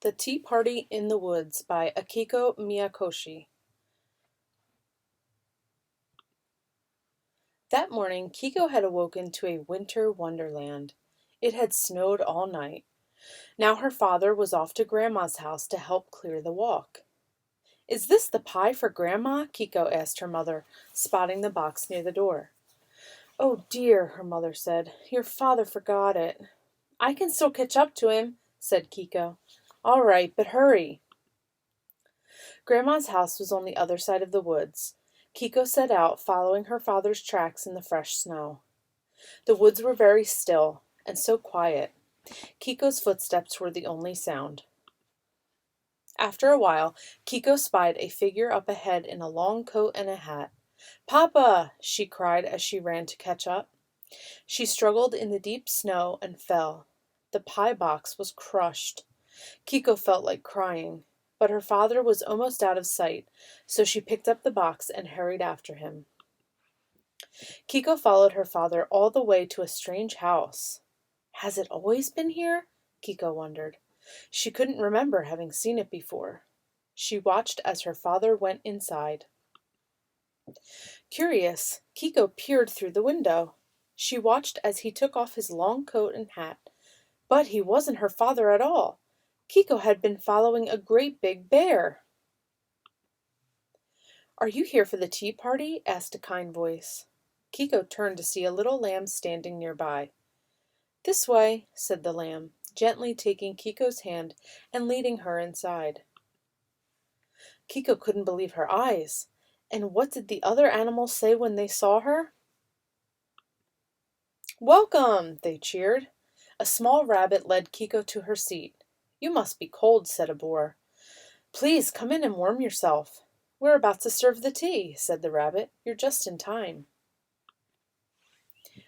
The Tea Party in the Woods by Akiko Miyakoshi. That morning, Kiko had awoken to a winter wonderland. It had snowed all night. Now her father was off to Grandma's house to help clear the walk. "Is this the pie for Grandma?" Kiko asked her mother, spotting the box near the door. "Oh dear," her mother said, "your father forgot it." "I can still catch up to him," said Kiko. "All right, but hurry." Grandma's house was on the other side of the woods. Kiko set out, following her father's tracks in the fresh snow. The woods were very still, and so quiet. Kiko's footsteps were the only sound. After a while, Kiko spied a figure up ahead in a long coat and a hat. "Papa!" she cried as she ran to catch up. She struggled in the deep snow and fell. The pie box was crushed. Kiko felt like crying, but her father was almost out of sight, so she picked up the box and hurried after him. Kiko followed her father all the way to a strange house. Has it always been here? Kiko wondered. She couldn't remember having seen it before. She watched as her father went inside. Curious, Kiko peered through the window. She watched as he took off his long coat and hat. But he wasn't her father at all. Kiko had been following a great big bear. "Are you here for the tea party?" asked a kind voice. Kiko turned to see a little lamb standing nearby. "This way," said the lamb, gently taking Kiko's hand and leading her inside. Kiko couldn't believe her eyes. And what did the other animals say when they saw her? "Welcome!" they cheered. A small rabbit led Kiko to her seat. "You must be cold," said a boar. "Please come in and warm yourself." "We're about to serve the tea," said the rabbit. "You're just in time."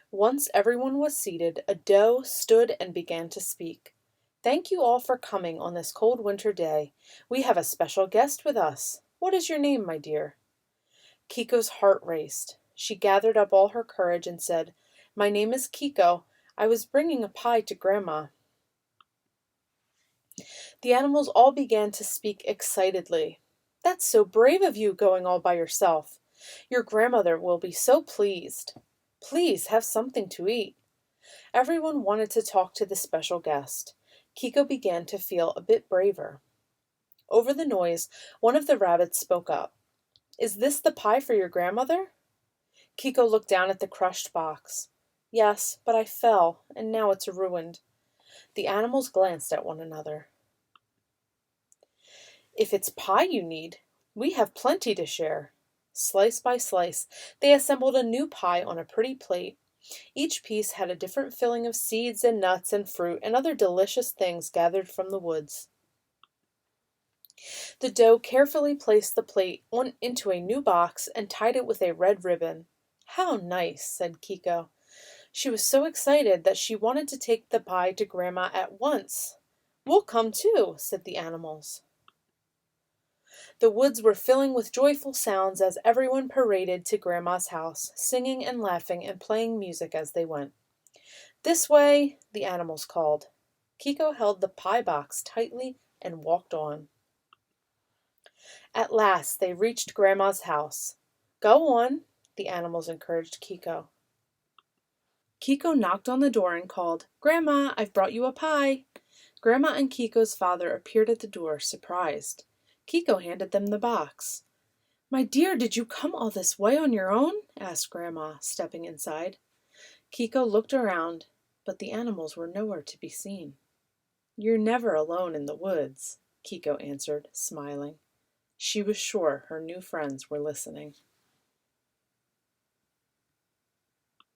Once everyone was seated, a doe stood and began to speak. "Thank you all for coming on this cold winter day. We have a special guest with us. What is your name, my dear?" Kiko's heart raced. She gathered up all her courage and said, "My name is Kiko. I was bringing a pie to Grandma." The animals all began to speak excitedly. "That's so brave of you, going all by yourself. Your grandmother will be so pleased. Please have something to eat." Everyone wanted to talk to the special guest. Kiko began to feel a bit braver. Over the noise, one of the rabbits spoke up. "Is this the pie for your grandmother?" Kiko looked down at the crushed box. "Yes, but I fell, and now it's ruined." The animals glanced at one another. "If it's pie you need, we have plenty to share." Slice by slice, they assembled a new pie on a pretty plate. Each piece had a different filling of seeds and nuts and fruit and other delicious things gathered from the woods. The doe carefully placed the plate into a new box and tied it with a red ribbon. "How nice," said Kiko. She was so excited that she wanted to take the pie to Grandma at once. "We'll come too," said the animals. The woods were filling with joyful sounds as everyone paraded to Grandma's house, singing and laughing and playing music as they went. "This way," the animals called. Kiko held the pie box tightly and walked on. At last they reached Grandma's house. "Go on," the animals encouraged Kiko. Kiko knocked on the door and called, "Grandma, I've brought you a pie." Grandma and Kiko's father appeared at the door, surprised. Kiko handed them the box. "My dear, did you come all this way on your own?" asked Grandma, stepping inside. Kiko looked around, but the animals were nowhere to be seen. "You're never alone in the woods," Kiko answered, smiling. She was sure her new friends were listening.